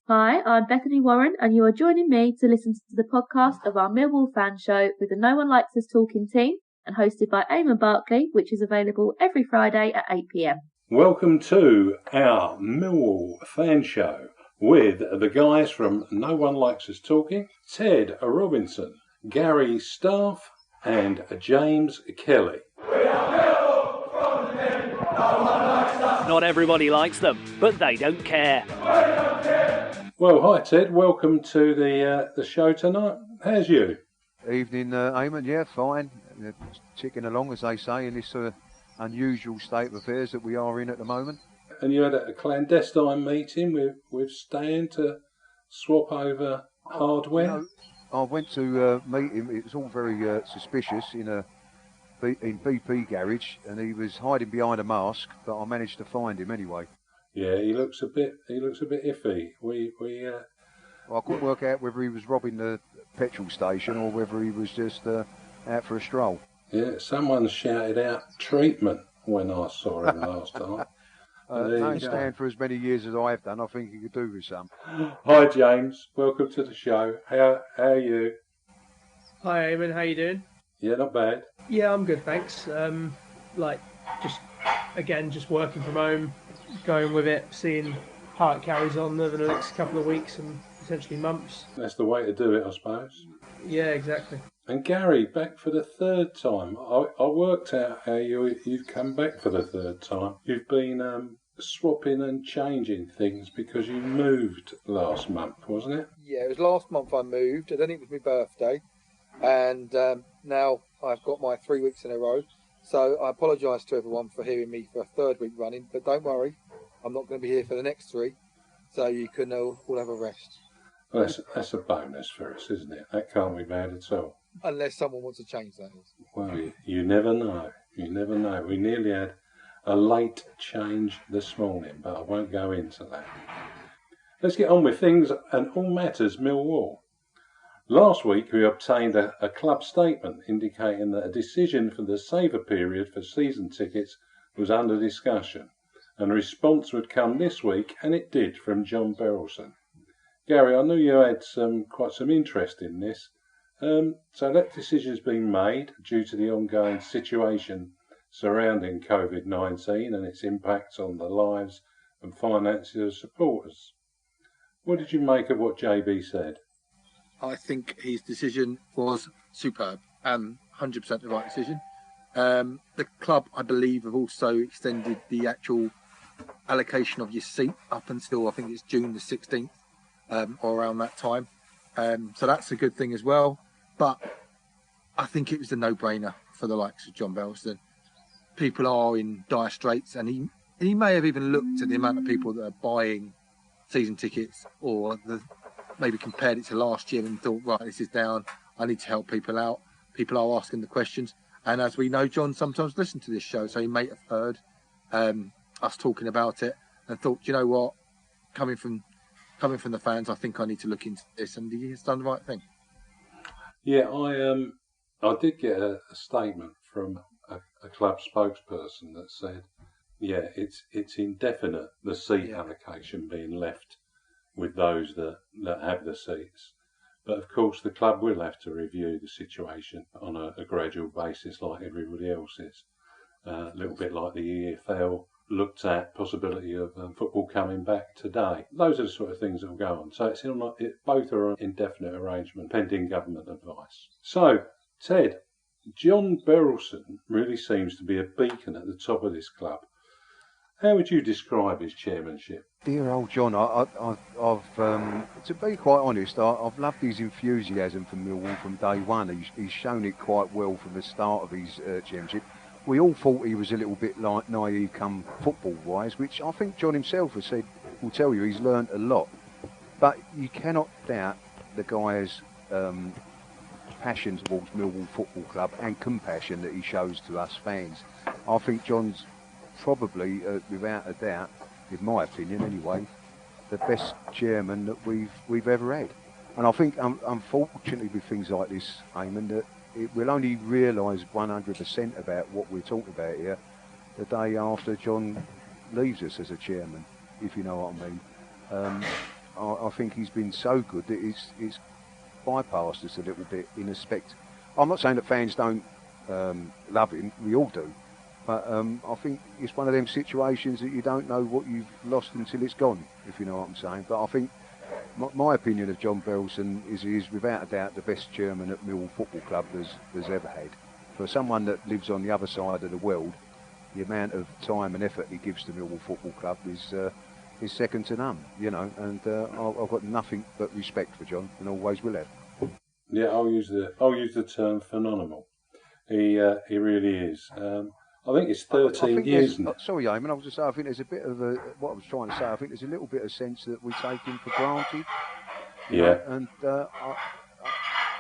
Hi, I'm Bethany Warren, and you are joining me to listen to the podcast of our Millwall fan show with the No One Likes Us talking team and hosted by Eamonn Barclay, which is available every Friday at 8 p.m. Welcome to our Millwall fan show with the guys from No One Likes Us Talking, Ted Robinson, Gary Staff and James Kelly. Not everybody likes them, but they don't care. Well, hi Ted, welcome to the show tonight. How's you? Evening, Eamonn. Yeah, fine. Ticking along, as they say, in this unusual state of affairs that we are in at the moment. And you had a clandestine meeting with Stan to swap over hardware? I went to meet him. It was all very suspicious in BP garage, and he was hiding behind a mask, but I managed to find him anyway. Yeah, he looks a bit iffy. I couldn't work out whether he was robbing the petrol station or whether he was just out for a stroll. Yeah, someone shouted out treatment when I saw him last time. Don't stand for as many years as I have done. I think he could do with some. Hi James, welcome to the show. How are you? Hi Eamonn, how you doing? Yeah, not bad. Yeah, I'm good, thanks. Just working from home, going with it, seeing how it carries on over the next couple of weeks and potentially months. That's the way to do it, I suppose. Yeah, exactly. And Gary, back for the third time. I worked out how you've come back for the third time. You've been swapping and changing things because you moved last month, wasn't it? Yeah, it was last month I moved, and then it was my birthday. And now I've got my 3 weeks in a row. So I apologise to everyone for hearing me for a third week running, but don't worry, I'm not going to be here for the next 3, so you can all have a rest. Well, that's a bonus for us, isn't it? That can't be bad at all. Unless someone wants to change that. Well, you never know. You never know. We nearly had a late change this morning, but I won't go into that. Let's get on with things and all matters Millwall. Last week we obtained a club statement indicating that a decision for the saver period for season tickets was under discussion, and a response would come this week, and it did, from John Berylson. Gary, I knew you had quite some interest in this. So that decision's been made due to the ongoing situation surrounding COVID-19 and its impacts on the lives and finances of supporters. What did you make of what JB said? I think his decision was superb and 100% the right decision. The club, I believe, have also extended the actual allocation of your seat up until I think it's June the 16th or around that time. So that's a good thing as well. But I think it was a no-brainer for the likes of John Berylson. People are in dire straits, and he may have even looked at the amount of people that are buying season tickets or maybe compared it to last year and thought, right, this is down, I need to help people out. People are asking the questions. And as we know, John sometimes listens to this show, so he may have heard us talking about it and thought, you know what, coming from the fans, I think I need to look into this, and he has done the right thing. Yeah, I did get a statement from a club spokesperson that said, yeah, it's indefinite, the seat allocation being left with those that have the seats. But of course the club will have to review the situation on a gradual basis like everybody else is. A little bit like the EFL looked at possibility of football coming back today. Those are the sort of things that will go on. So both are an indefinite arrangement pending government advice. So, Ted, John Berylson really seems to be a beacon at the top of this club. How would you describe his chairmanship? Dear old John, I've to be quite honest, I've loved his enthusiasm for Millwall from day one. He's shown it quite well from the start of his chairmanship. We all thought he was a little bit like naive come football-wise, which I think John himself has said, will tell you he's learnt a lot. But you cannot doubt the guy's passion towards Millwall Football Club and compassion that he shows to us fans. I think John's probably, without a doubt, in my opinion anyway, the best chairman that we've ever had. And I think, unfortunately, with things like this, Eamonn, that we'll only realise 100% about what we're talking about here the day after John leaves us as a chairman, if you know what I mean. I think he's been so good that it's bypassed us a little bit in respect. I'm not saying that fans don't love him, we all do. But I think it's one of them situations that you don't know what you've lost until it's gone, if you know what I'm saying. But I think my opinion of John Berylson is he is without a doubt the best chairman that Millwall Football Club has ever had. For someone that lives on the other side of the world, the amount of time and effort he gives to Millwall Football Club is second to none, you know. And I've got nothing but respect for John, and always will have. Yeah, I'll use the term phenomenal. He really is. I think it's 13 years now. Sorry, Eamonn, I was just saying, I think there's a bit of what I was trying to say, I think there's a little bit of sense that we take him for granted. Yeah. And I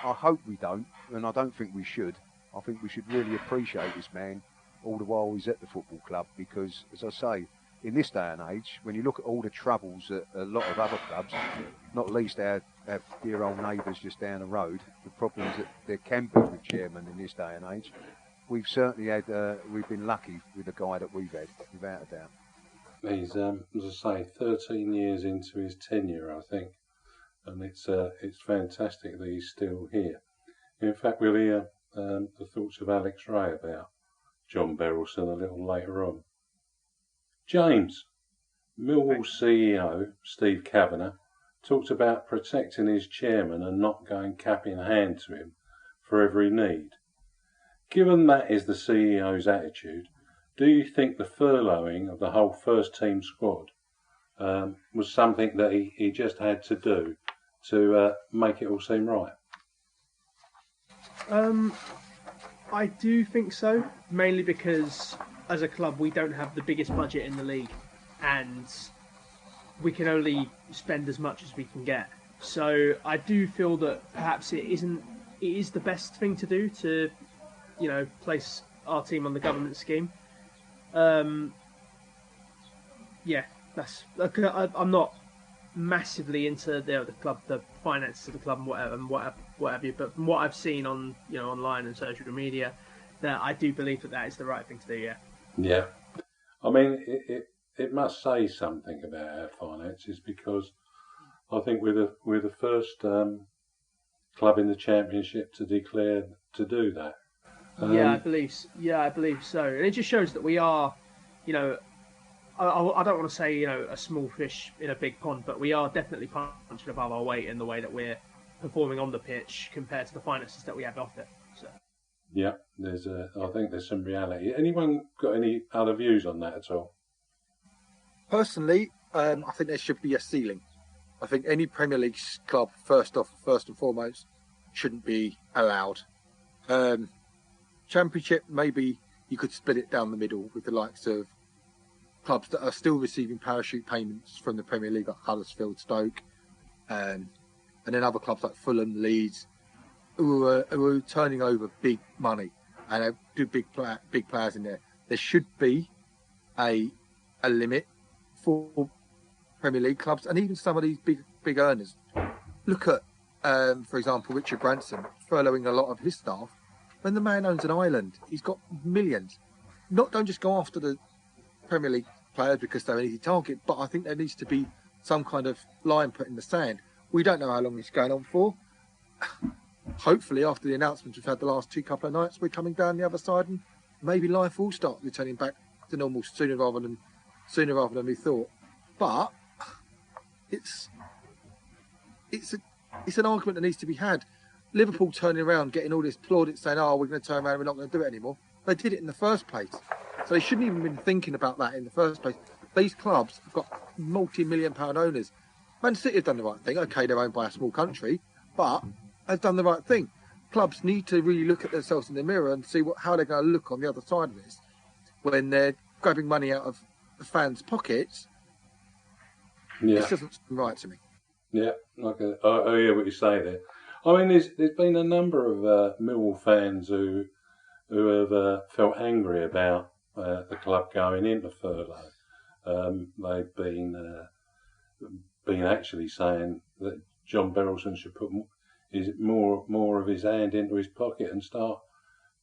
hope we don't, and I don't think we should. I think we should really appreciate this man all the while he's at the football club, because, as I say, in this day and age, when you look at all the troubles that a lot of other clubs, not least our dear old neighbours just down the road, the problems that there can be with chairmen in this day and age, we've certainly had, we've been lucky with the guy that we've had, without a doubt. He's, as I say, 13 years into his tenure, I think, and it's fantastic that he's still here. In fact, we'll hear the thoughts of Alex Rae about John Berylson a little later on. James, Millwall CEO Steve Kavanagh talked about protecting his chairman and not going cap in hand to him for every need. Given that is the CEO's attitude, do you think the furloughing of the whole first team squad was something that he just had to do to make it all seem right? I do think so, mainly because as a club we don't have the biggest budget in the league, and we can only spend as much as we can get. So I do feel that perhaps it is the best thing to do to, you know, place our team on the government scheme. I'm not massively into the club, the finances of the club, and what have you. But from what I've seen on online and social media, that I do believe that is the right thing to do. Yeah. Yeah, I mean it must say something about our finances, because I think we're the first club in the Championship to declare to do that. I believe so, and it just shows that we are, you know, I don't want to say, you know, a small fish in a big pond, but we are definitely punching above our weight in the way that we're performing on the pitch compared to the finances that we have off it. So. Yeah, I think there's some reality. Anyone got any other views on that at all? Personally, I think there should be a ceiling. I think any Premier League club, first and foremost, shouldn't be allowed. Championship, maybe you could split it down the middle with the likes of clubs that are still receiving parachute payments from the Premier League, like Huddersfield, Stoke, and then other clubs like Fulham, Leeds, who are turning over big money and have big players in there. There should be a limit for Premier League clubs and even some of these big earners. Look at, for example, Richard Branson furloughing a lot of his staff. When the man owns an island, he's got millions. Don't just go after the Premier League players because they're an easy target, but I think there needs to be some kind of line put in the sand. We don't know how long it's going on for. Hopefully, after the announcements we've had the last couple of nights, we're coming down the other side, and maybe life will start returning back to normal sooner rather than we thought. But it's an argument that needs to be had. Liverpool turning around, getting all this plaudits saying, "Oh, we're going to turn around, we're not going to do it anymore." They did it in the first place, so they shouldn't even been thinking about that in the first place. These clubs have got multi-million-pound owners. Man City have done the right thing. Okay, they're owned by a small country, but they've done the right thing. Clubs need to really look at themselves in the mirror and see how they're going to look on the other side of this when they're grabbing money out of the fans' pockets. Yeah. This doesn't seem right to me. Yeah, I hear what you say there. I mean, there's been a number of Millwall fans who have felt angry about the club going into furlough. They've been actually saying that John Berylson should put more of his hand into his pocket and start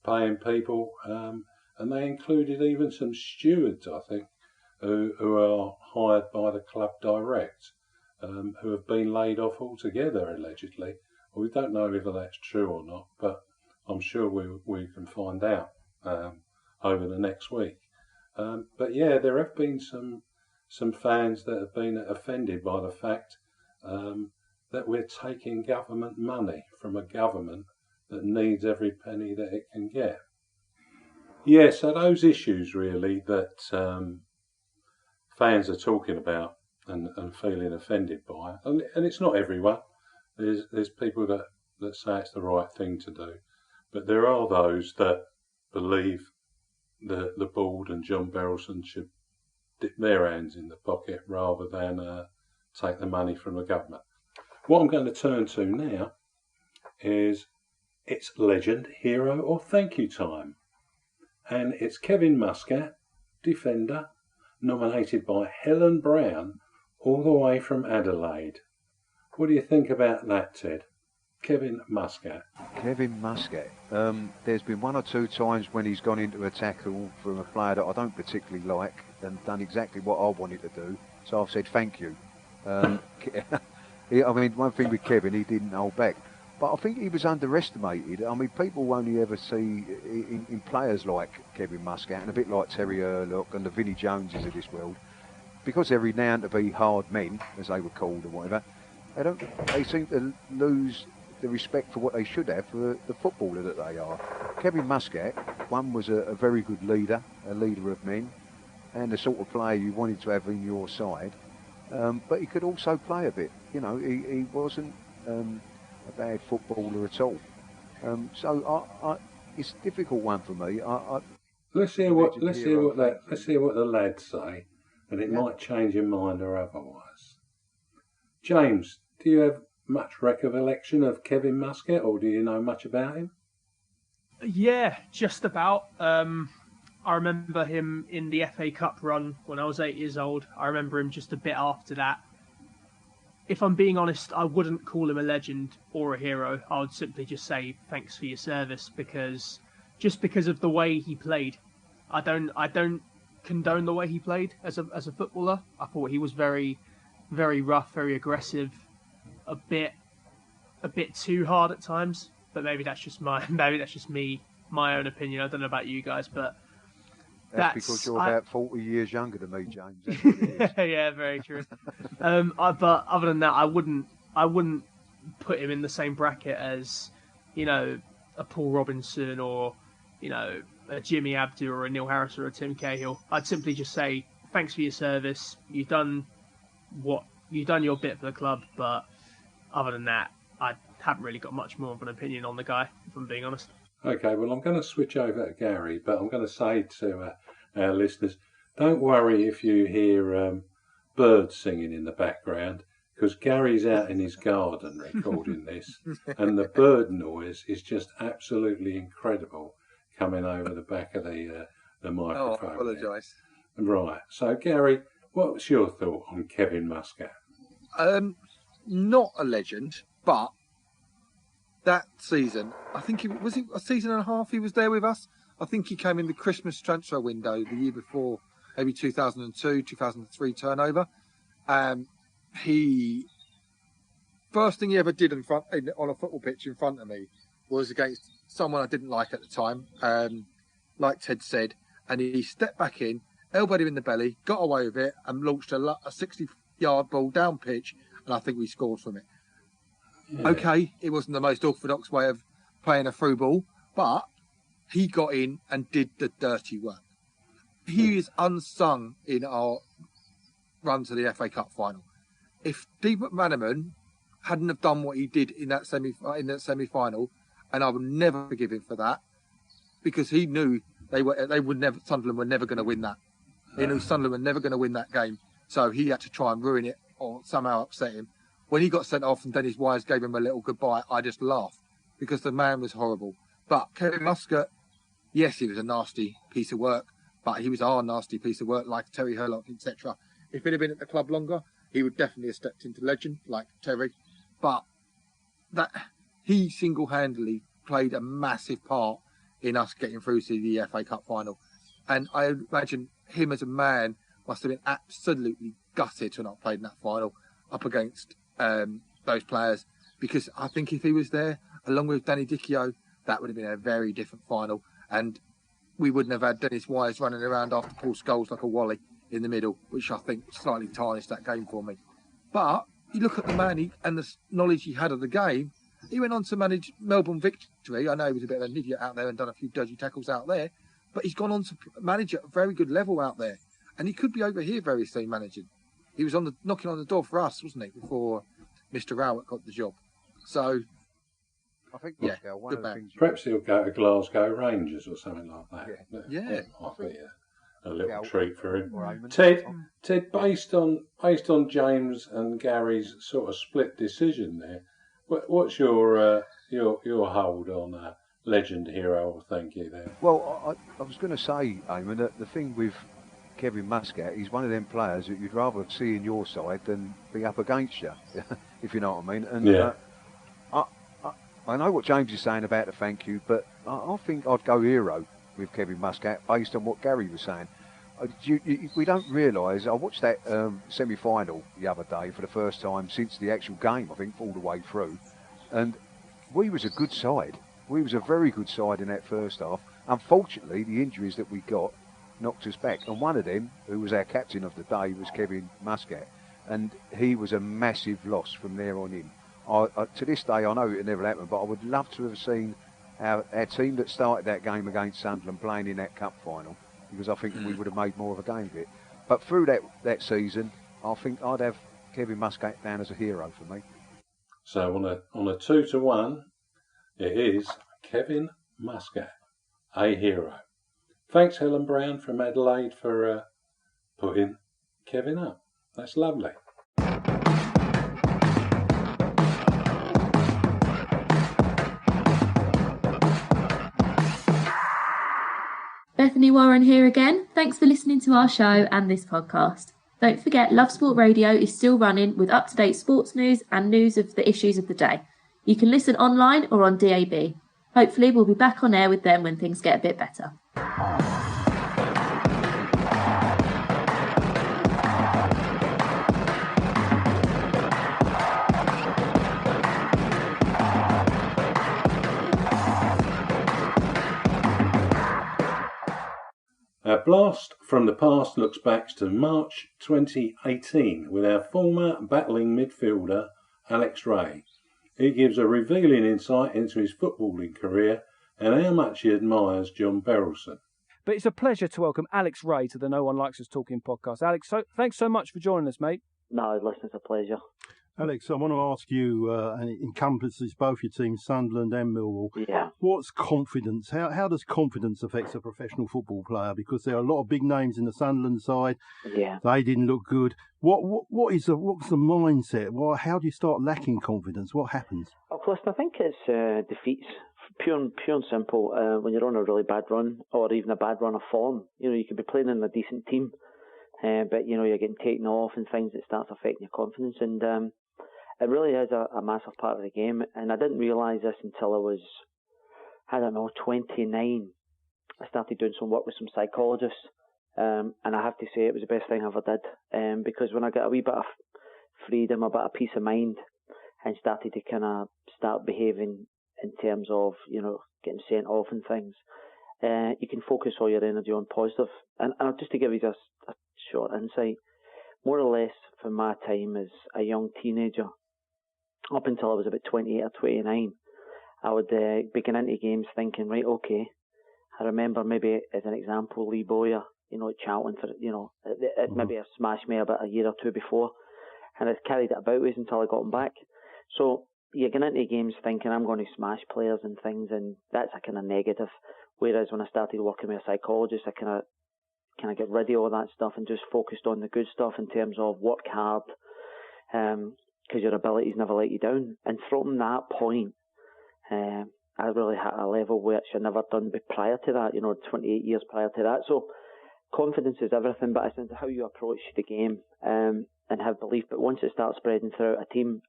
paying people. And they included even some stewards, I think, who are hired by the club direct. who have been laid off altogether, allegedly. Well, we don't know whether that's true or not, but I'm sure we can find out over the next week. But yeah, there have been some fans that have been offended by the fact that we're taking government money from a government that needs every penny that it can get. Yeah, so those issues really that fans are talking about and feeling offended by, and it's not everyone. There's people that say it's the right thing to do, but there are those that believe the board and John Berylson should dip their hands in the pocket rather than take the money from the government. What I'm going to turn to now is it's legend, hero or thank you time. And it's Kevin Muscat, defender, nominated by Helen Brown, all the way from Adelaide. What do you think about that, Ted? Kevin Muscat. Kevin Muscat. There's been one or two times when he's gone into a tackle from a player that I don't particularly like and done exactly what I wanted to do. So I've said thank you. I mean, one thing with Kevin, he didn't hold back. But I think he was underestimated. I mean, people only ever see in players like Kevin Muscat and a bit like Terry Hurlock and the Vinnie Joneses of this world, because they're renowned to be hard men, as they were called or whatever, they seem to lose the respect for what they should have for the footballer that they are. Kevin Muscat, one was a very good leader, a leader of men, and the sort of player you wanted to have in your side. But he could also play a bit. You know, he wasn't a bad footballer at all. So it's a difficult one for me. Let's hear what the lads say, and it might change your mind or otherwise. James, do you have much recollection of Kevin Muscat, or do you know much about him? Yeah, just about. I remember him in the FA Cup run when I was 8 years old. I remember him just a bit after that. If I'm being honest, I wouldn't call him a legend or a hero. I would simply just say thanks for your service, because of the way he played. I don't condone the way he played as a footballer. I thought he was very, very rough, very aggressive, a bit too hard at times. But maybe that's just me, my own opinion. I don't know about you guys, but that's because you're about 40 years younger than me, James. Yeah, very true. But other than that, I wouldn't put him in the same bracket as, you know, a Paul Robinson or, you know, a Jimmy Abdu or a Neil Harris or a Tim Cahill. I'd simply just say thanks for your service. You've done your bit for the club, but other than that, I haven't really got much more of an opinion on the guy, if I'm being honest. Okay, well, I'm going to switch over to Gary, but I'm going to say to our listeners, don't worry if you hear birds singing in the background, because Gary's out in his garden recording this, and the bird noise is just absolutely incredible coming over the back of the microphone. Oh, I apologise. Right, so Gary, what's your thought on Kevin Muscat? Not a legend, but that season, I think it was a season and a half he was there with us. I think he came in the Christmas transfer window the year before, maybe 2002, 2003 turnover. He first thing he ever did on a football pitch in front of me was against someone I didn't like at the time, like Ted said, and he stepped back in, elbowed him in the belly, got away with it, and launched a 60-yard ball down pitch, and I think we scored from it. Yeah. Okay, it wasn't the most orthodox way of playing a through ball, but he got in and did the dirty work. He is unsung in our run to the FA Cup final. If Steve McManaman hadn't have done what he did in that semi-final, and I would never forgive him for that, because he knew Sunderland were never going to win that. He knew Sunderland were never going to win that game, so he had to try and ruin it or somehow upset him. When he got sent off and Dennis Wise gave him a little goodbye, I just laughed because the man was horrible. But Kevin Muscat, yes, he was a nasty piece of work, but he was our nasty piece of work, like Terry Hurlock, etc. If he'd have been at the club longer, he would definitely have stepped into legend, like Terry. But that he single-handedly played a massive part in us getting through to the FA Cup final. And I imagine him as a man must have been absolutely gutted to not play in that final. up against those players, because I think if he was there, along with Danny Dichio, that would have been a very different final, and we wouldn't have had Dennis Wise running around after Paul Scholes like a wally in the middle, which I think slightly tarnished that game for me. But you look at the man and the knowledge he had of the game. He went on to manage Melbourne Victory. I know he was a bit of an idiot out there and done a few dodgy tackles out there, but he's gone on to manage at a very good level out there. And he could be over here very soon managing. He was knocking on the door for us, wasn't he, before Mr. Rowett got the job. So, I think, yeah, one of the things Perhaps he'll go to Glasgow Rangers or something like that. Yeah. Might be a little treat for him. Eamonn. Ted, based on James and Gary's sort of split decision there, what's your hold on legend, hero, or thank you there? Well, I was going to say, Eamonn, that the thing with Kevin Muscat, he's one of them players that you'd rather see in your side than be up against you, if you know what I mean. And I know what James is saying about the thank you, but I think I'd go hero with Kevin Muscat based on what Gary was saying. We don't realise, I watched that semi-final the other day for the first time since the actual game, I think, all the way through, and we was a good side. We was a very good side in that first half. Unfortunately, the injuries that we got knocked us back, and one of them, who was our captain of the day, was Kevin Muscat, and he was a massive loss from there on in. To this day, I know it never happened, but I would love to have seen our team that started that game against Sunderland playing in that cup final, because I think we would have made more of a game of it. But through that season, I think I'd have Kevin Muscat down as a hero for me. So on a 2-1, it is Kevin Muscat, a hero. Thanks, Helen Brown from Adelaide, for putting Kevin up. That's lovely. Bethany Warren here again. Thanks for listening to our show and this podcast. Don't forget, Love Sport Radio is still running with up-to-date sports news and news of the issues of the day. You can listen online or on DAB. Hopefully we'll be back on air with them when things get a bit better. Our blast from the past looks back to March 2018 with our former battling midfielder Alex Rae. He gives a revealing insight into his footballing career and how much he admires John Berylson. But it's a pleasure to welcome Alex Rae to the No One Likes Us Talking podcast. Alex, thanks so much for joining us, mate. No, listen, it's a pleasure. Alex, I want to ask you, and it encompasses both your teams, Sunderland and Millwall. Yeah. What's confidence? How does confidence affect a professional football player? Because there are a lot of big names in the Sunderland side. Yeah. They didn't look good. What's the mindset? How do you start lacking confidence? What happens? Of course, I think it's defeats. Pure and simple. When you're on a really bad run, or even a bad run of form, you could be playing in a decent team, but you're getting taken off and things that starts affecting your confidence. And it really is a massive part of the game, and I didn't realise this until I was, 29. I started doing some work with some psychologists, and I have to say it was the best thing I ever did, because when I got a wee bit of freedom, a bit of peace of mind, and started to kind of start behaving in terms of, getting sent off and things, you can focus all your energy on positive. And just to give you a short insight, more or less from my time as a young teenager, up until I was about 28 or 29, I would be getting into games thinking, right, okay, I remember maybe as an example, Lee Bowyer, at Charlton for, it maybe have smashed me about a year or two before, and I'd carried it about with until I got him back. So you're getting into games thinking I'm going to smash players and things, and that's a kind of negative. Whereas when I started working with a psychologist, I kind of get rid of all that stuff and just focused on the good stuff in terms of work hard, because your abilities never let you down. And from that point, I really hit a level which I never done prior to that, 28 years prior to that. So confidence is everything, but it's how you approach the game and have belief. But once it starts spreading throughout a team,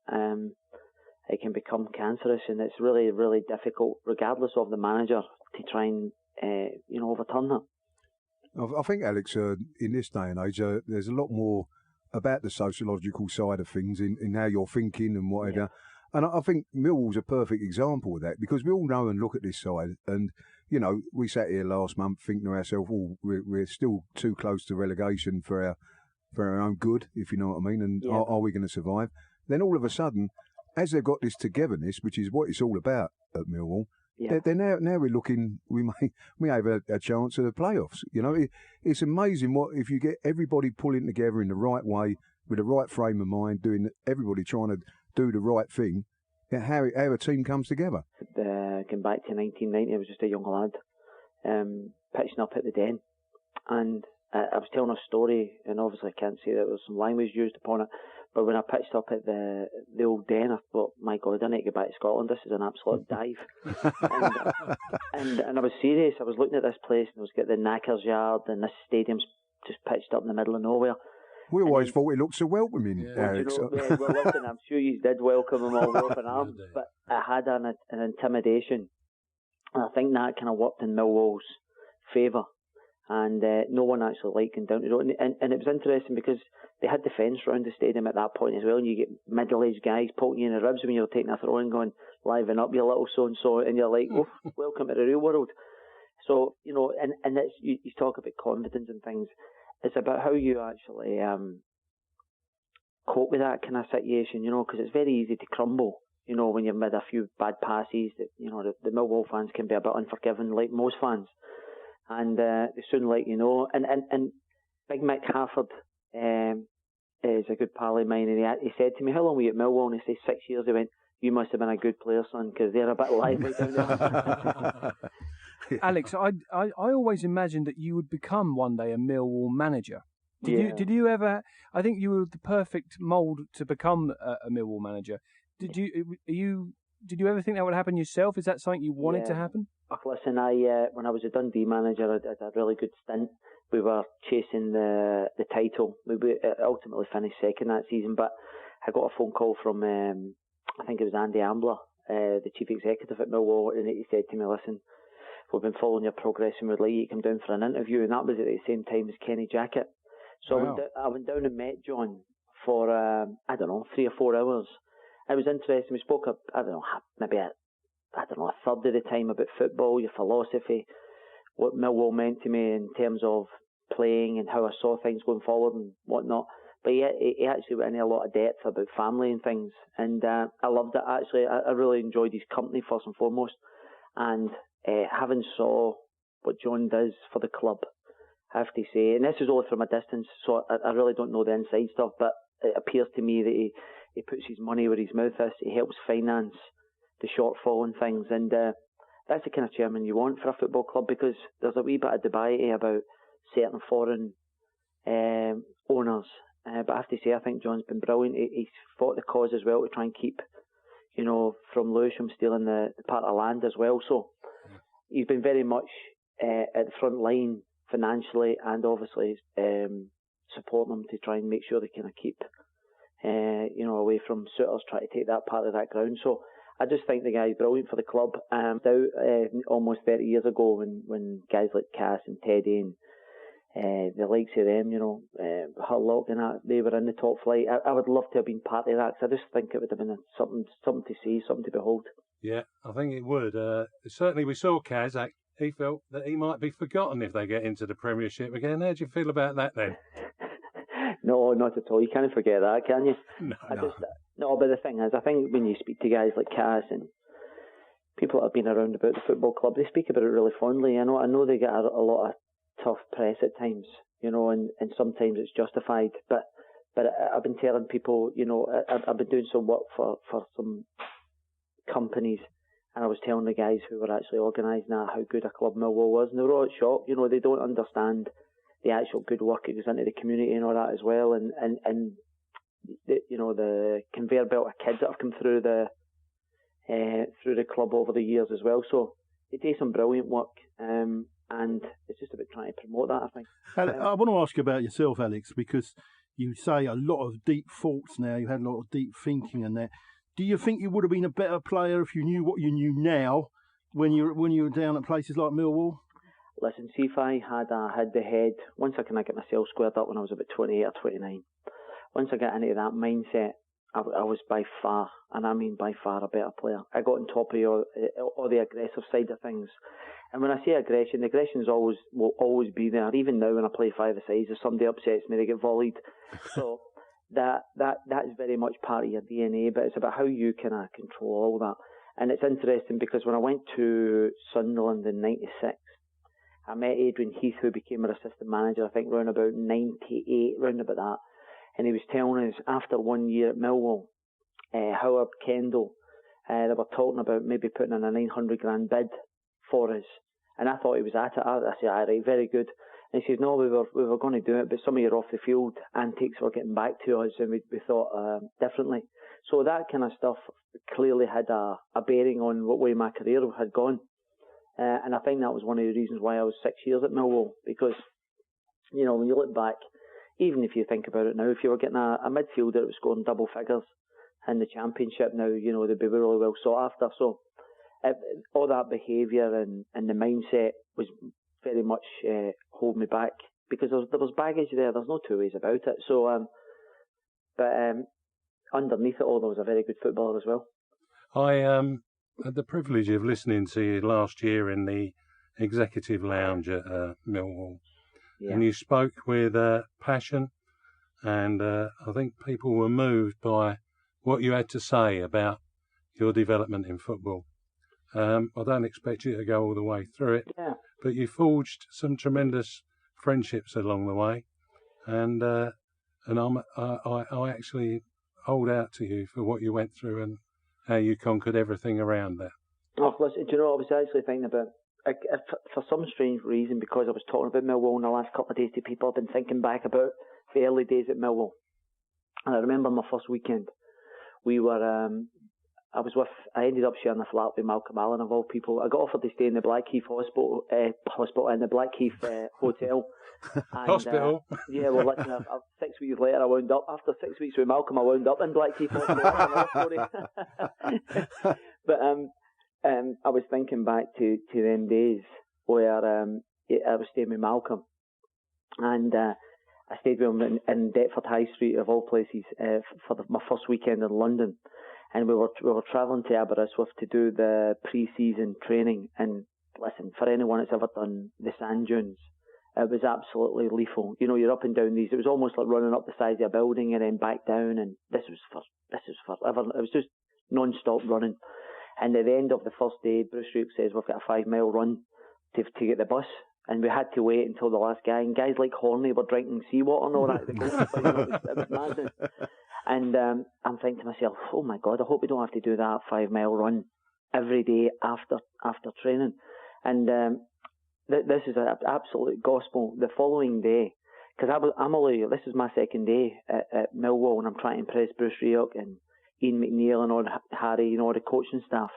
it can become cancerous, and it's really, really difficult, regardless of the manager, to try and overturn that. I think, Alex, in this day and age, there's a lot more about the sociological side of things in how you're thinking and whatever. Yeah. And I think Millwall's a perfect example of that, because we all know and look at this side, and you know, we sat here last month thinking to ourselves, "Oh, we're still too close to relegation for our own good, if you know what I mean." And are we going to survive? Then all of a sudden, as they've got this togetherness, which is what it's all about at Millwall, they're now we're looking. We may have a chance of the playoffs. You know, it's amazing what if you get everybody pulling together in the right way with the right frame of mind, everybody trying to do the right thing, how a team comes together. Going back to 1990, I was just a young lad, pitching up at the Den, and I was telling a story, and obviously I can't say that there was some language used upon it, but when I pitched up at the old Den, I thought, my God, I need to get back to Scotland. This is an absolute dive. and I was serious. I was looking at this place, and I was getting the Knackers Yard, and this stadium's just pitched up in the middle of nowhere. We always thought it looked so welcoming, Alex. Well, listen, I'm sure you did welcome him all with open arms, but I had an intimidation. And I think that kind of worked in Millwall's favour. And no one actually liked going down to the road. And it was interesting because they had the fence around the stadium at that point as well, and you get middle-aged guys poking you in the ribs when you're taking a throw and going, liven up your little so-and-so, and you're like, oh, welcome to the real world. So, you know, and it's, you talk about confidence and things. It's about how you actually cope with that kind of situation, you know, because it's very easy to crumble, you know, when you've made a few bad passes. That, you know, the Millwall fans can be a bit unforgiving, like most fans, and they soon let you know. And Big Mick Hafford is a good pal of mine, and he said to me, "How long were you at Millwall?" And he said, 6 years. He went, "You must have been a good player, son, because they're a bit lively down there." Alex, I always imagined that you would become one day a Millwall manager. Did you ever? I think you were the perfect mould to become a Millwall manager. Did you ever think that would happen yourself? Is that something you wanted to happen? Listen, when I was a Dundee manager, I did a really good stint. We were chasing the title. We ultimately finished second that season, but I got a phone call from I think it was Andy Ambler, the chief executive at Millwall, and he said to me, "Listen, we've been following your progress and we'd like you to come down for an interview." And that was at the same time as Kenny Jackett. So wow. I went down and met John for, 3 or 4 hours. It was interesting. We spoke up, maybe a third of the time about football, your philosophy, what Millwall meant to me in terms of playing and how I saw things going forward and whatnot. But he actually went into a lot of depth about family and things. And I loved it, actually. I really enjoyed his company, first and foremost. And having saw what John does for the club, I have to say, and this is only from a distance, so I really don't know the inside stuff, but it appears to me that he puts his money where his mouth is. He helps finance the shortfall and things, and that's the kind of chairman you want for a football club, because there's a wee bit of debate about certain foreign owners, but I have to say, I think John's been brilliant. He's fought the cause as well to try and keep, you know, from Lewisham stealing the part of land as well, so he's been very much at the front line financially, and obviously supporting them to try and make sure they kind of keep away from suitors trying to take that part of that ground. So I just think the guy's brilliant for the club. Almost 30 years ago when guys like Cass and Teddy and the likes of them, Hurlock and that, they were in the top flight. I would love to have been part of that, because I just think it would have been something to see, something to behold. Yeah, I think it would. Certainly we saw Kaz. He felt that he might be forgotten if they get into the Premiership again. How do you feel about that then? No, not at all. You can't forget that, can you? No. But the thing is, I think when you speak to guys like Cass and people that have been around about the football club, they speak about it really fondly. I know they get a lot of tough press at times, and sometimes it's justified. But I've been telling people, I've been doing some work for some companies, and I was telling the guys who were actually organising that how good a club Millwall was, and they were all shocked. They don't understand the actual good work that goes into the community and all that as well, and the conveyor belt of kids that have come through the club over the years as well. So they do some brilliant work, and it's just about trying to promote that, I think. I want to ask you about yourself, Alex, because you say a lot of deep thoughts now. You had a lot of deep thinking and that. Do you think you would have been a better player if you knew what you knew now when you were down at places like Millwall? Listen, see if I had the head, once I kind of get myself squared up when I was about 28 or 29, once I got into that mindset, I was by far, and I mean by far, a better player. I got on top of all the aggressive side of things. And when I say aggression, the aggression will always be there. Even now when I play five-a-sides, if somebody upsets me, they get volleyed. So that is very much part of your DNA, but it's about how you can control all that. And it's interesting because when I went to Sunderland in '96, I met Adrian Heath, who became our assistant manager, I think round about '98, round about that. And he was telling us after 1 year at Millwall, Howard Kendall, they were talking about maybe putting in a 900 grand bid for us. And I thought he was at it. I said, all right, very good. And he says, no, we were going to do it, but some of your off the field antics were getting back to us, and we thought differently. So that kind of stuff clearly had a bearing on what way my career had gone. And I think that was one of the reasons why I was 6 years at Millwall, because, you know, when you look back, even if you think about it now, if you were getting a midfielder that was scoring double figures in the Championship now, you know, they'd be really well sought after. So all that behaviour and the mindset was very much holding me back, because there was baggage there. There's no two ways about it. So, but underneath it all, there was a very good footballer as well. I had the privilege of listening to you last year in the executive lounge at Millwall. Yeah. And you spoke with passion, and I think people were moved by what you had to say about your development in football. I don't expect you to go all the way through it, but you forged some tremendous friendships along the way, and I actually hold out to you for what you went through and how you conquered everything around that. Oh, listen, do you know, I was actually thinking about, for some strange reason, because I was talking about Millwall in the last couple of days to people, I've been thinking back about the early days at Millwall. And I remember my first weekend, we were, I ended up sharing a flat with Malcolm Allen, of all people. I got offered to stay in the Blackheath Hospital in the Blackheath Hotel. And, hospital? Yeah, well, listen, 6 weeks later, I wound up, after 6 weeks with Malcolm, I wound up in Blackheath Hospital. That's another story. But, I was thinking back to them days where I was staying with Malcolm, and I stayed with him in Deptford High Street, of all places, for my first weekend in London. And we were travelling to Aberystwyth to do the pre-season training. And listen, for anyone that's ever done the sand dunes, it was absolutely lethal. You know, you're up and down these. It was almost like running up the sides of a building and then back down. And this was forever. It was just non-stop running. And at the end of the first day, Bruce Rioch says, we've got a 5 mile run to get the bus. And we had to wait until the last guy. And guys like Horney were drinking seawater and all that. It was madness. And I'm thinking to myself, oh my God, I hope we don't have to do that 5 mile run every day after training. And this is an absolute gospel. The following day, because this is my second day at Millwall, and I'm trying to impress Bruce Rioch and Ian McNeil and all Harry, you know, all the coaching staff.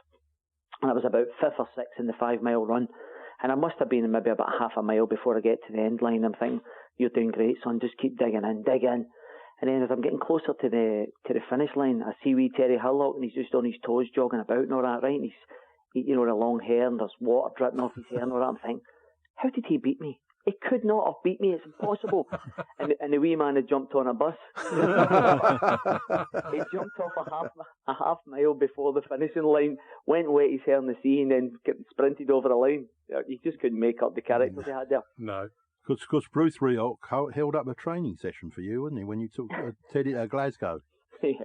And I was about 5th or 6th in the 5 mile run. And I must have been maybe about half a mile before I get to the end line. I'm thinking, you're doing great, son, just keep digging in. And then as I'm getting closer to the finish line, I see wee Terry Hurlock, and he's just on his toes jogging about and all that, right? And he's, you know, the long hair, and there's water dripping off his hair and all that. I'm thinking, how did he beat me? He could not have beat me. It's impossible. and the wee man had jumped on a bus. He jumped off a half mile before the finishing line, went wet his hair in the sea, and then sprinted over the line. You just couldn't make up the characters he had there. No. Because Bruce Rioch held up a training session for you, wasn't he, when you took Teddy to Glasgow? We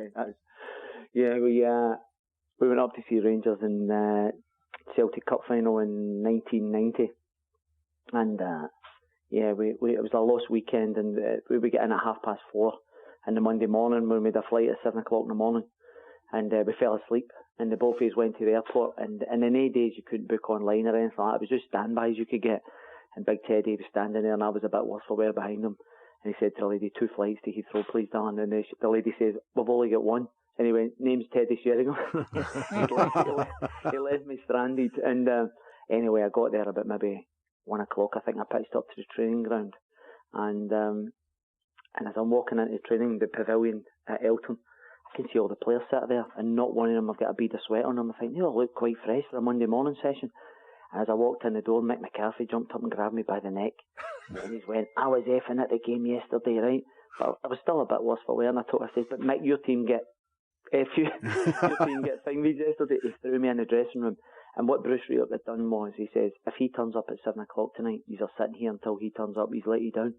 went up to see Rangers in Celtic Cup final in 1990. And it was a lost weekend, and we would get in at 4:30 in the Monday morning. We made a flight at 7 o'clock in the morning, and we fell asleep. And the both of us went to the airport, and in the days you couldn't book online or anything like that. It was just standbys you could get. And Big Teddy was standing there, and I was a bit worse for wear behind him. And he said to the lady, 2 flights to Heathrow, please, darling. And the lady says, we've only got one. And he went, name's Teddy Sheringham. He left me stranded. And anyway, I got there about maybe 1 o'clock. I think I pitched up to the training ground. And as I'm walking into training, the pavilion at Elton, I can see all the players sat there, and not one of them have got a bead of sweat on them. I think, I look quite fresh for a Monday morning session. As I walked in the door, Mick McCarthy jumped up and grabbed me by the neck. And he went, I was effing at the game yesterday, right? But I was still a bit worse for wear, and I said, but Mick, your team get thing yesterday. He threw me in the dressing room, and what Bruce Rioch had done was, he says, if he turns up at 7 o'clock tonight, he's sitting here until he turns up. He's let you down.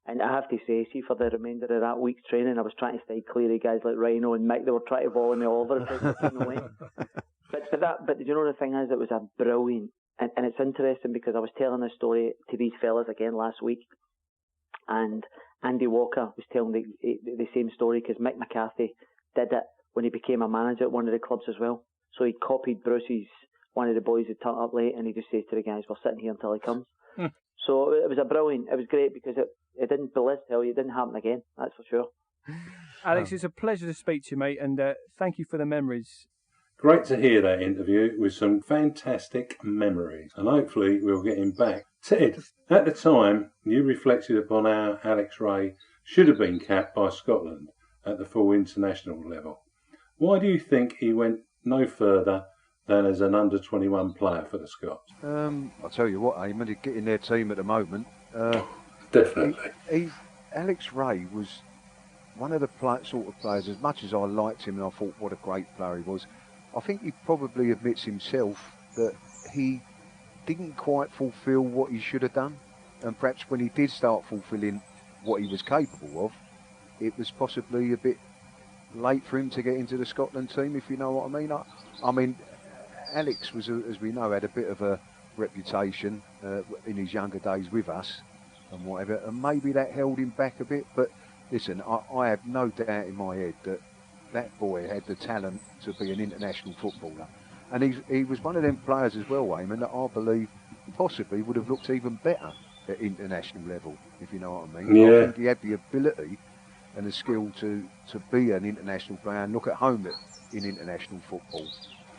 And I have to say, see, for the remainder of that week's training, I was trying to stay clear of guys like Rhino and Mick. They were trying to volley me all over the place. But you know, the thing is, it was a brilliant, and it's interesting because I was telling this story to these fellas again last week, and Andy Walker was telling the same story because Mick McCarthy did it when he became a manager at one of the clubs as well. So he copied Bruce's, one of the boys had turned up late, and he just said to the guys, we're sitting here until he comes. So it was it was great because it didn't, but let's tell you, it didn't happen again, that's for sure. Alex, it's a pleasure to speak to you, mate, and thank you for the memories. Great to hear that interview with some fantastic memories, and hopefully we'll get him back. Ted, at the time, you reflected upon how Alex Rae should have been capped by Scotland at the full international level. Why do you think he went no further than as an under-21 player for the Scots? I'll tell you what, Eamonn, he's getting their team at the moment. Definitely. Alex Rae was one of the sort of players, as much as I liked him and I thought what a great player he was, I think he probably admits himself that he didn't quite fulfil what he should have done. And perhaps when he did start fulfilling what he was capable of, it was possibly a bit late for him to get into the Scotland team, if you know what I mean. I mean, Alex was, as we know, had a bit of a reputation in his younger days with us and whatever, and maybe that held him back a bit. But listen, I have no doubt in my head that boy had the talent to be an international footballer. And he was one of them players as well, Eamonn, that I believe possibly would have looked even better at international level, if you know what I mean. Yeah. I think he had the ability and the skill to be an international player and look at home in international football.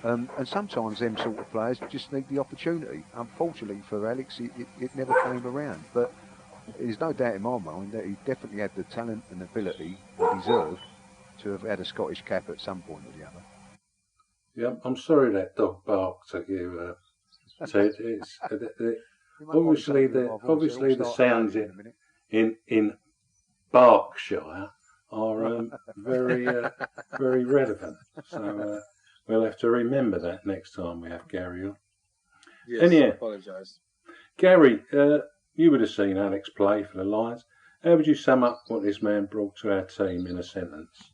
And sometimes them sort of players just need the opportunity. Unfortunately for Alex, it never came around. But there's no doubt in my mind that he definitely had the talent and ability he deserved to have had a Scottish cap at some point or the other. Yeah, I'm sorry that dog barked at you, Ted. It's obviously the sounds in Berkshire are very relevant. So we'll have to remember that next time we have Gary on. Yes, Anyhow, I apologise. Gary, you would have seen Alex play for the Lions. How would you sum up what this man brought to our team in a sentence?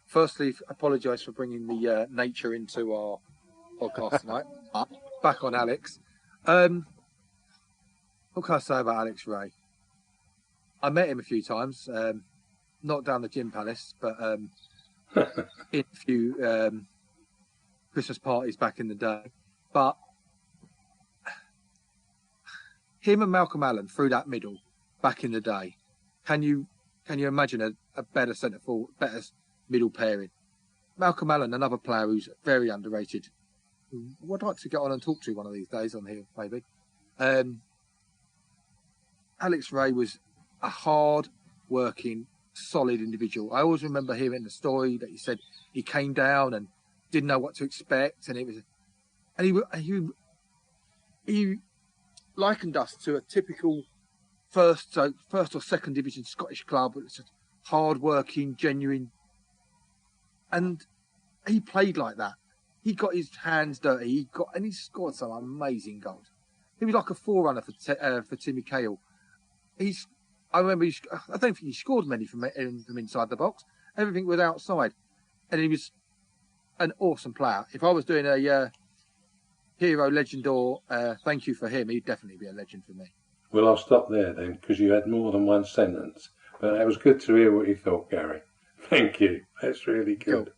Firstly, apologise for bringing the nature into our podcast tonight. Back on Alex. What can I say about Alex Rae? I met him a few times, not down the Gym Palace, but in a few Christmas parties back in the day. But him and Malcolm Allen through that middle back in the day. Can you imagine a better centre forward, better middle pairing? Malcolm Allen, another player who's very underrated. I'd like to get on and talk to one of these days on here, maybe. Alex Rae was a hard-working, solid individual. I always remember hearing the story that he said he came down and didn't know what to expect, and he likened us to a typical first or second division Scottish club. It's just hard-working, genuine, and he played like that. He got his hands dirty. He scored some amazing goals. He was like a forerunner for Timmy Cahill. I remember. I don't think he scored many from inside the box. Everything was outside, and he was an awesome player. If I was doing a hero, legend, or thank you for him, he'd definitely be a legend for me. Well, I'll stop there then, because you had more than one sentence. But it was good to hear what you thought, Gary. Thank you. That's really good. Cool.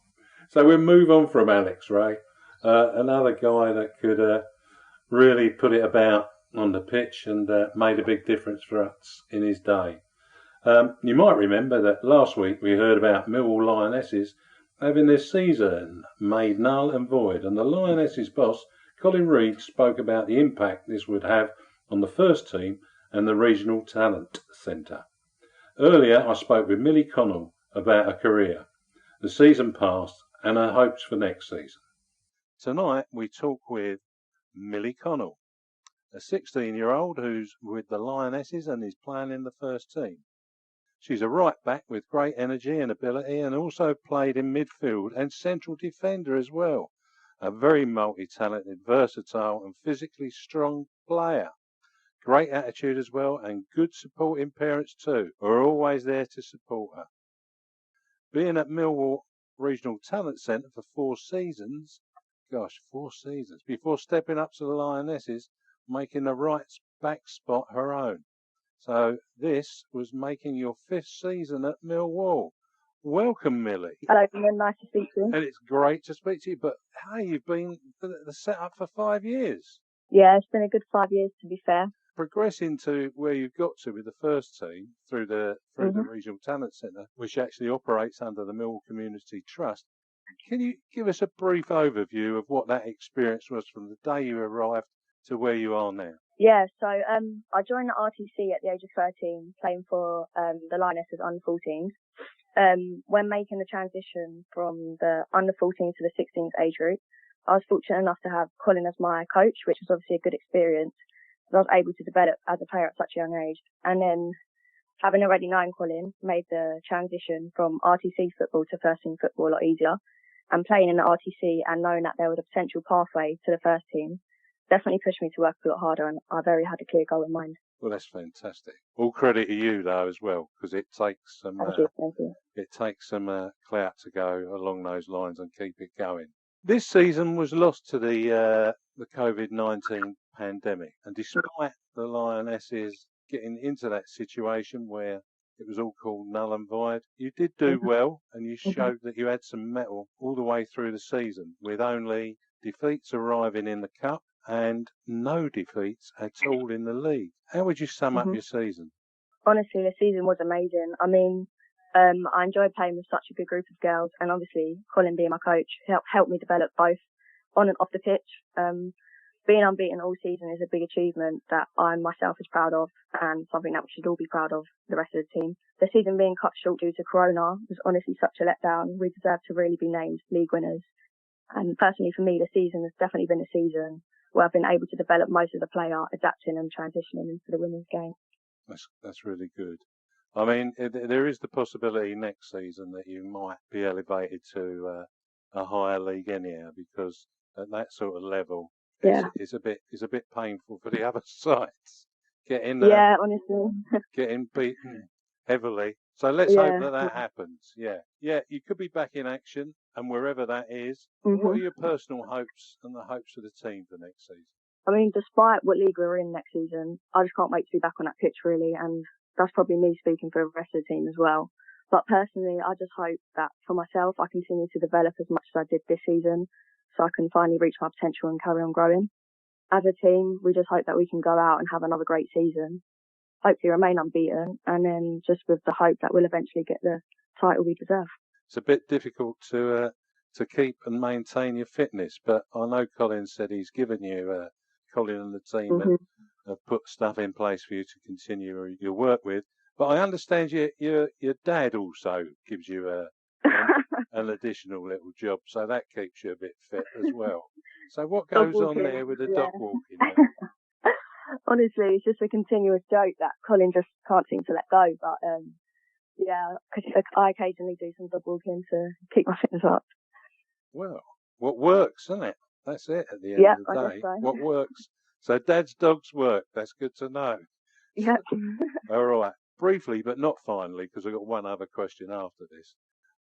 So we'll move on from Alex Rae, another guy that could really put it about on the pitch and made a big difference for us in his day. You might remember that last week we heard about Millwall Lionesses having their season made null and void, and the Lionesses boss, Colin Reid, spoke about the impact this would have on the first team and the regional talent centre. Earlier I spoke with Millie Connell about her career, the season past and her hopes for next season. Tonight we talk with Millie Connell, a 16-year-old who's with the Lionesses and is playing in the first team. She's a right back with great energy and ability, and also played in midfield and central defender as well. A very multi-talented, versatile and physically strong player. Great attitude as well, and good supporting parents too, who are always there to support her. Being at Millwall Regional Talent Centre for 4 seasons, 4 seasons, before stepping up to the Lionesses, making the right back spot her own. So this was making your 5th season at Millwall. Welcome, Millie. Hello, Eamonn. Nice to speak to you. And it's great to speak to you, but hey, you've been the set-up for 5 years. Yeah, it's been a good 5 years, to be fair. Progressing to where you've got to with the first team through the Regional Talent Centre, which actually operates under the Millwall Community Trust. Can you give us a brief overview of what that experience was from the day you arrived to where you are now? Yeah, so I joined the RTC at the age of 13, playing for the Lionesses under 14s. When making the transition from the under 14s to the 16s age group, I was fortunate enough to have Colin as my coach, which was obviously a good experience. I was able to develop as a player at such a young age. And then, having already known Colin, made the transition from RTC football to first team football a lot easier. And playing in the RTC and knowing that there was a potential pathway to the first team definitely pushed me to work a lot harder, and I very had a clear goal in mind. Well, that's fantastic. All credit to you though as well, because it takes some Thank you. It takes some clout to go along those lines and keep it going. This season was lost to the COVID-19 pandemic, and despite the Lionesses getting into that situation where it was all called null and void, you did do well, and you showed that you had some mettle all the way through the season, with only defeats arriving in the cup and no defeats at all in the league. How would you sum up your season? Honestly, the season was amazing. I mean, I enjoyed playing with such a good group of girls, and obviously Colin being my coach helped me develop both on and off the pitch. Being unbeaten all season is a big achievement that I myself is proud of, and something that we should all be proud of, the rest of the team. The season being cut short due to Corona was honestly such a letdown. We deserve to really be named league winners. And personally for me, the season has definitely been a season where I've been able to develop most of the player, adapting and transitioning into the women's game. That's really good. I mean, there is the possibility next season that you might be elevated to a higher league anyhow, because at that sort of level, it's a bit painful for the other sides getting beaten heavily. So let's hope that happens. Yeah, you could be back in action, and wherever that is, what are your personal hopes and the hopes of the team for next season? I mean, despite what league we're in next season, I just can't wait to be back on that pitch, really, and that's probably me speaking for the rest of the team as well. But personally, I just hope that for myself, I continue to develop as much as I did this season, so I can finally reach my potential and carry on growing. As a team, we just hope that we can go out and have another great season, hopefully remain unbeaten, and then just with the hope that we'll eventually get the title we deserve. It's a bit difficult to keep and maintain your fitness, but I know Colin said he's given you, Colin and the team have put stuff in place for you to continue your work with. But I understand your dad also gives you an additional little job, so that keeps you a bit fit as well. So what goes on there with the dog walking? Honestly, it's just a continuous joke that Colin just can't seem to let go. But because I occasionally do some dog walking to keep my fitness up. Well, what works, isn't it? That's it at the end of the day. So. What works? So Dad's dogs work. That's good to know. Yeah. All right. Briefly, but not finally, because I've got one other question after this.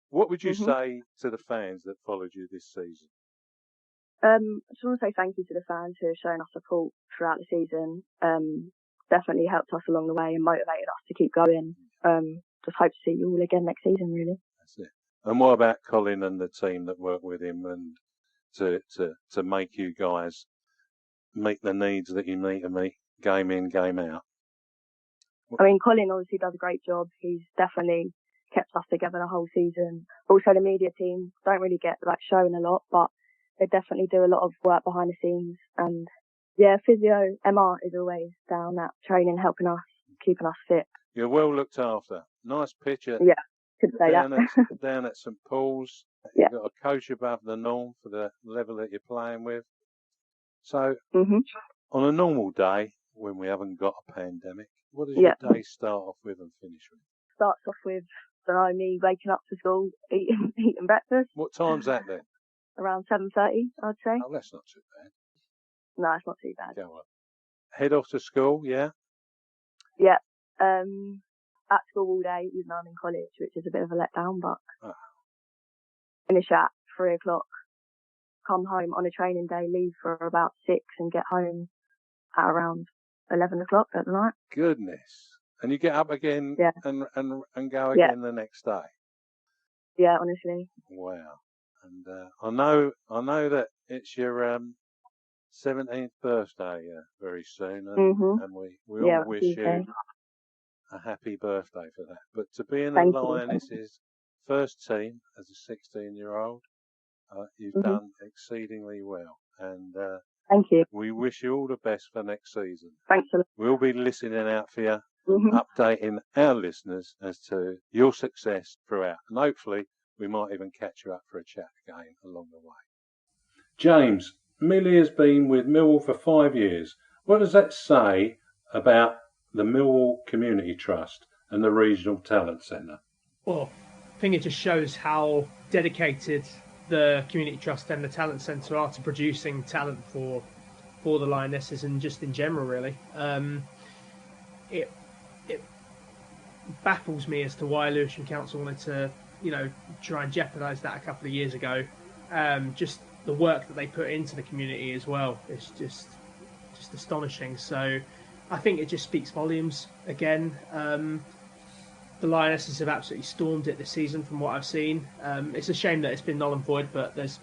What would you say to the fans that followed you this season? I just want to say thank you to the fans who have shown us support throughout the season. Definitely helped us along the way and motivated us to keep going. Just hope to see you all again next season, really. That's it. And what about Colin and the team that work with him and to make you guys meet the needs that you need to meet game in, game out? I mean, Colin obviously does a great job. He's definitely kept us together the whole season. Also, the media team don't really get shown a lot, but they definitely do a lot of work behind the scenes. And physio Emma is always down at training, helping us, keeping us fit. You're well looked after. Nice picture. Yeah, could say down at St Paul's. Yeah. You've got a coach above the norm for the level that you're playing with. So, on a normal day, when we haven't got a pandemic, what does your day start off with and finish with? starts off with, me waking up for school, eating breakfast. What time's that then? Around 7:30, I'd say. Oh, that's not too bad. No, it's not too bad. Go on. Head off to school, yeah? Yeah. At school all day, even though I'm in college, which is a bit of a letdown, but finish at 3 o'clock, come home on a training day, leave for about 6 and get home at around 11 o'clock at night. Goodness. And you get up again and go again the next day? Yeah, honestly. Wow. And I know that it's your 17th birthday very soon, and we all wish you a happy birthday for that. But to be in the Lionesses' first team as a 16-year-old, you've done exceedingly well. And thank you. We wish you all the best for next season. Thanks a lot. We'll be listening out for you, updating our listeners as to your success throughout. And hopefully we might even catch you up for a chat again along the way. James, Millie has been with Millwall for 5 years. What does that say about the Millwall Community Trust and the Regional Talent Centre? Well, I think it just shows how dedicated the Community Trust and the Talent Centre are to producing talent for the Lionesses and just in general, really. It baffles me as to why Lewisham Council wanted to, try and jeopardise that a couple of years ago. Just the work that they put into the community as well is just astonishing. So I think it just speaks volumes again. The Lionesses have absolutely stormed it this season from what I've seen. It's a shame that it's been null and void, but there's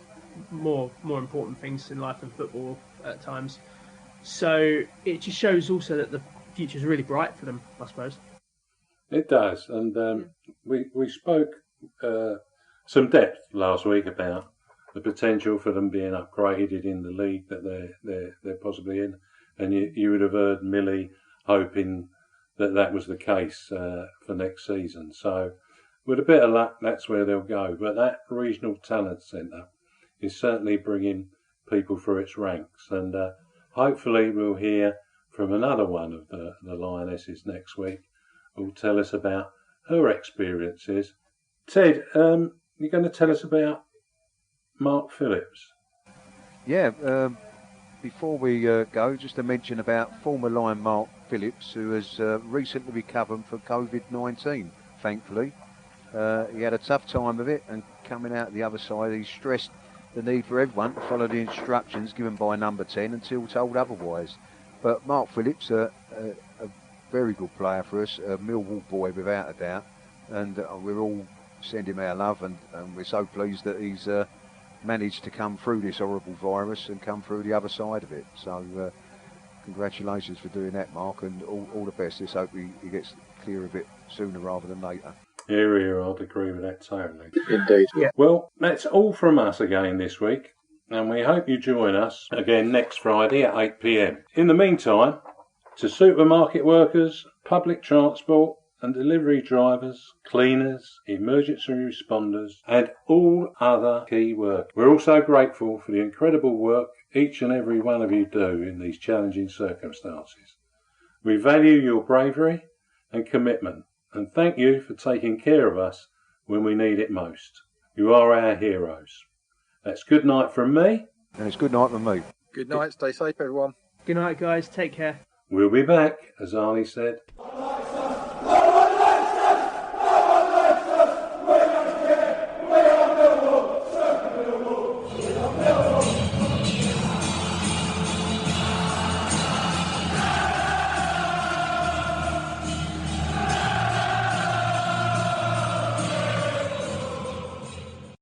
more important things in life than football at times. So it just shows also that the future's really bright for them, I suppose. It does. And we spoke some depth last week about the potential for them being upgraded in the league that they're possibly in. And you would have heard Millie hoping that was the case for next season. So with a bit of luck, that's where they'll go. But that Regional Talent Centre is certainly bringing people through its ranks. And hopefully we'll hear from another one of the Lionesses next week who'll tell us about her experiences. Ted, you're going to tell us about Mark Phillips. Yeah, before we go, just to mention about former Lion Mark Phillips, who has recently recovered from COVID-19, thankfully. He had a tough time of it, and coming out the other side, he stressed the need for everyone to follow the instructions given by number 10 until told otherwise. But Mark Phillips, a very good player for us, a Millwall boy without a doubt, and we're all sending him our love, and we're so pleased that he's managed to come through this horrible virus and come through the other side of it. So congratulations for doing that, Mark, and all the best. Let's hope he gets clear of it sooner rather than later. Here, I'd agree with that totally. Indeed. Yeah. Well, that's all from us again this week, and we hope you join us again next Friday at 8 p.m. In the meantime, to supermarket workers, public transport and delivery drivers, cleaners, emergency responders and all other key work, we're also grateful for the incredible work each and every one of you do in these challenging circumstances. We value your bravery and commitment, and thank you for taking care of us when we need it most. You are our heroes. That's good night from me. And it's good night from me. Good night, stay safe everyone. Good night, guys, take care. We'll be back, as Arnie said.